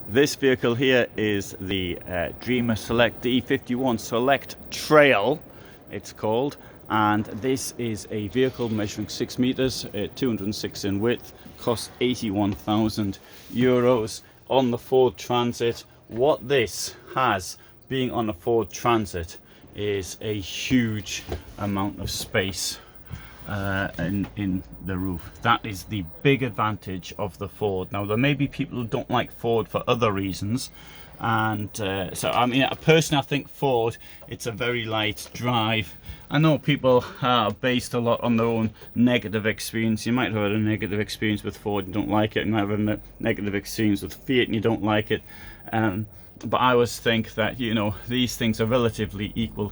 This vehicle here is the Dreamer Select D51 Select Trail, it's called, and this is a vehicle measuring 6 meters, 206 in width, costs 81,000 euros on the Ford Transit. What this has, being on a Ford Transit, is a huge amount of space in the roof. That is the big advantage of the Ford. Now there may be people who don't like Ford for other reasons, and so I mean, personally I think Ford, it's a very light drive. I know people are based a lot on their own negative experience. You might have had a negative experience with Ford and don't like it, and you might have a negative experience with Fiat and you don't like it, but I always think that, you know, these things are relatively equal,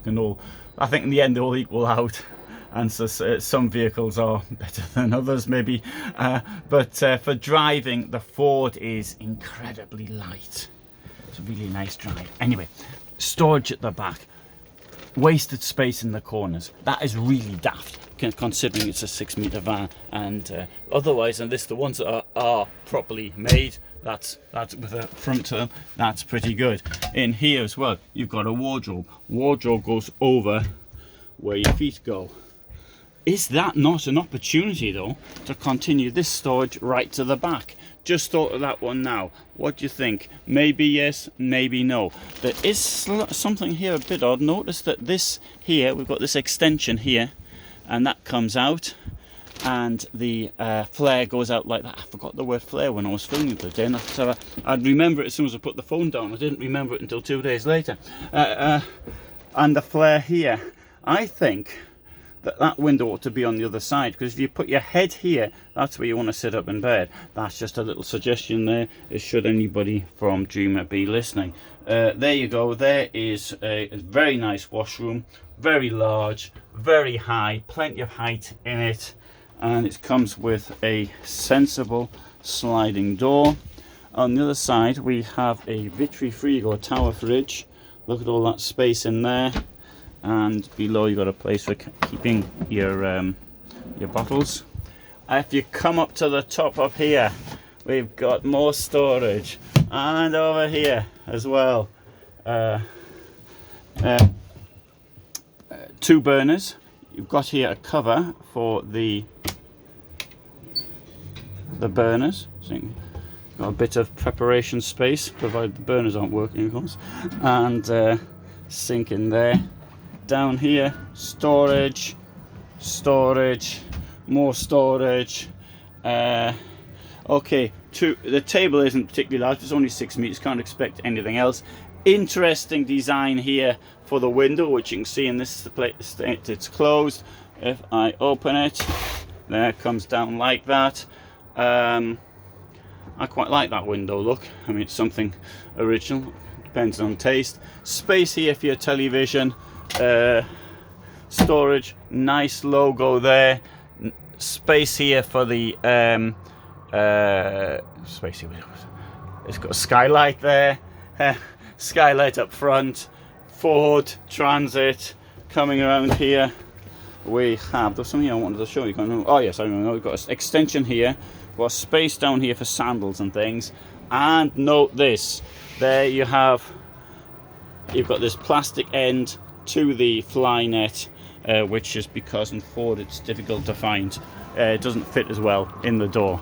I think in the end they all equal out. And so some vehicles are better than others maybe, but for driving, the Ford is incredibly light. It's a really nice drive. Anyway, storage at the back, wasted space in the corners. That is really daft, considering it's a 6 meter van, and otherwise, and this, the ones that are properly made, that's with a front to them, that's pretty good. In here as well, you've got a wardrobe. Wardrobe goes over where your feet go. Is that not an opportunity though to continue this storage right to the back? Just thought of that one now. What do you think? Maybe yes, maybe no. There is something here a bit odd. Notice that this here, we've got this extension here, and that comes out, and the flare goes out like that. I forgot the word flare when I was filming the day, so I'd remember it as soon as I put the phone down. I didn't remember it until 2 days later. And the flare here, I think that window ought to be on the other side, because if you put your head here, that's where you want to sit up in bed. That's just a little suggestion there, should anybody from Dreamer be listening. There you go. There is a very nice washroom, very large, very high, plenty of height in it, and it comes with a sensible sliding door. On the other side we have a Vitry Frigo tower fridge. Look at all that space in there. And below you got a place for keeping your bottles. If you come up to the top up here, we've got more storage, and over here as well, 2 burners. You've got here a cover for the burners, so you've got a bit of preparation space, provided the burners aren't working, of course, and sink in there. Down here, storage, more storage. Okay, the table isn't particularly large, it's only 6 meters, can't expect anything else. Interesting design here for the window, which you can see in this state it's closed. If I open it, there it comes down like that. I quite like that window look. I mean, it's something original, depends on taste. Space here for your television. Storage, nice logo there. Space here for the space here. It's got a skylight there. Skylight up front. Ford Transit coming around here. We have, there's something I wanted to show you. Oh yes, I remember. We've got an extension here. We've got space down here for sandals and things. And note this. There you have. You've got this plastic end to the fly net, which is because in Ford it's difficult to find. It doesn't fit as well in the door.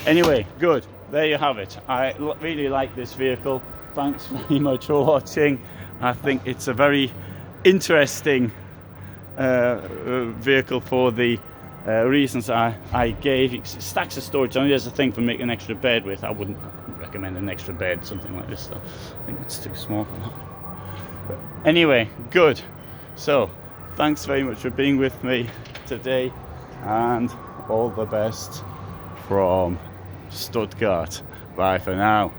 Anyway, good. There you have it. I really like this vehicle. Thanks very much for watching. I think it's a very interesting vehicle for the reasons I gave. Stacks of storage. Only there's a thing for making an extra bed with. I wouldn't recommend an extra bed, something like this though. I think it's too small for that. But anyway, good. So thanks very much for being with me today, and all the best from Stuttgart. Bye for now.